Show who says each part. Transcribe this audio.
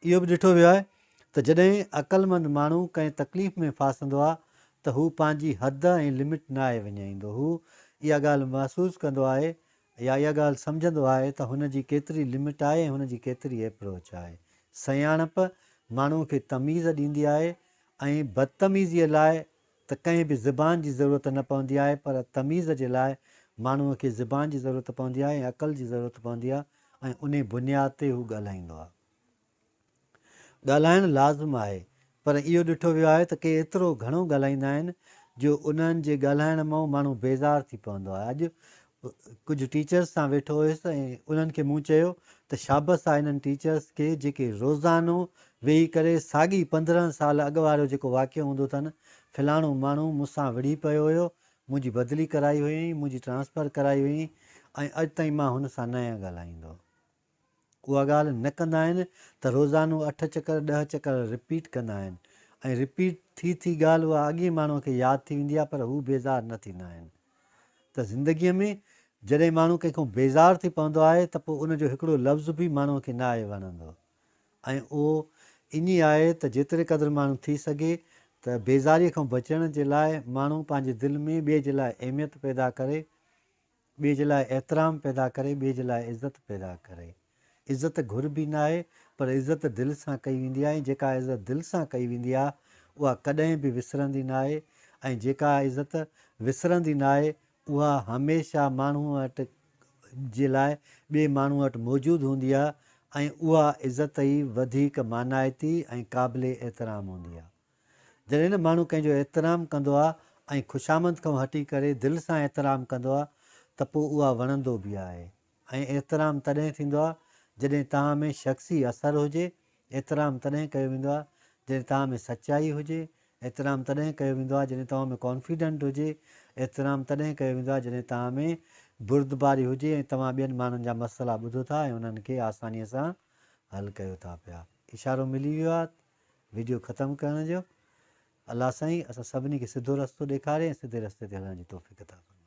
Speaker 1: इहो बि ॾिठो वियो आहे त जॾहिं अक़लमंद माण्हू कंहिं तकलीफ़ में फासंदो आहे त हू पंहिंजी हद ऐं लिमिट न आहे विञाईंदो। हू इहा ॻाल्हि महसूसु कंदो आहे या इहा ॻाल्हि सम्झंदो आहे त हुनजी केतिरी लिमिट आहे ऐं हुनजी केतिरी एप्रोच आहे। सयाणप माण्हूअ खे तमीज़ ॾींदी आहे ऐं बदतमीज़ीअ लाइ त कंहिं बि ज़बान जी ज़रूरत न पवंदी आहे, पर तमीज़ जे लाइ माण्हूअ खे ज़बान जी ज़रूरत पवंदी आहे ऐं अक़ल जी ज़रूरत पवंदी आहे ऐं उन बुनियाद ते हू ॻाल्हाईंदो आहे। ॻाल्हाइणु लाज़िम आहे, पर इहो ॾिठो वियो आहे त के एतिरो घणो ॻाल्हाईंदा आहिनि जो उन्हनि जे ॻाल्हाइण मां माण्हू बेज़ार थी पवंदो आहे। अॼु कुझु टीचर्स सां वेठो हुयुसि ऐं उन्हनि खे मूं चयो त शाबस आहे इन्हनि टीचर्स खे जेके रोज़ानो वेही करे साॻी 15 साल अॻु वारो जेको वाक़ियो हूंदो अथनि, फलाणो माण्हू मूंसां विढ़ी पियो हुयो, मुंहिंजी बदिली कराई हुई, मुंहिंजी ट्रांसफ़र कराई हुई ऐं अॼु ताईं मां हुन सां न ॻाल्हाईंदो। उहा ॻाल्हि न कंदा आहिनि त रोज़ानो 8 चकर 10 चकर रिपीट कंदा आहिनि ऐं रिपीट थी ॻाल्हि उहा अॻे माण्हूअ खे यादि थी वेंदी आहे, पर हू बेज़ार न थींदा आहिनि। त ज़िंदगीअ में जॾहिं माण्हू कंहिंखां बेज़ार थी पवंदो आहे त पोइ उनजो हिकिड़ो लफ़्ज़ बि माण्हूअ खे न आहे वणंदो ऐं उहो इन आहे त जेतिरे क़दुरु माण्हू थी सघे त बेज़ारीअ खां बचण जे लाइ माण्हू पंहिंजे दिलि में ॿिए जे लाइ अहमियत पैदा करे, ॿिए जे लाइ एतिराम पैदा करे, ॿिए जे लाइ इज़त पैदा करे। इज़त घुर बि न आहे, पर इज़त दिलि सां कई वेंदी आहे ऐं जेका इज़त दिलि सां कई वेंदी आहे उहा कॾहिं बि विसरंदी न आहे ऐं जेका इज़त विसरंदी न आहे उहा हमेशह माण्हूअ वटि जे लाइ ॿिए माण्हूअ वटि मौजूदु हूंदी आहे ऐं उहा इज़त ई वधीक मानाइती ऐं क़ाबिल एतिराम हूंदी आहे। जॾहिं न माण्हू कंहिंजो एतिराम कंदो आहे ऐं ख़ुशामद खां हटी करे दिलि सां एतिराम कंदो आहे त पोइ उहा वणंदो बि आहे ऐं एतिराम तॾहिं थींदो आहे जॾहिं तव्हां में शख़्सी असरु हुजे। एतिराम तॾहिं कयो वेंदो आहे जॾहिं तव्हां में सचाई हुजे। एतिराम तॾहिं कयो वेंदो आहे जॾहिं तव्हां में कॉन्फिडेंट हुजे। एतिराम तॾहिं कयो वेंदो आहे जॾहिं तव्हां में बुर्दबारी हुजे ऐं तव्हां ॿियनि माण्हुनि जा मसइला ॿुधो था ऐं उन्हनि खे आसानीअ सां हल कयो था पिया। इशारो मिली वियो आहे वीडियो ख़तमु करण जो। अलाह साईं असां सभिनी खे सिधो रस्तो ॾेखारे ऐं सिधे रस्ते ते हलण जी तौफ़ीक़ अता फरमाए।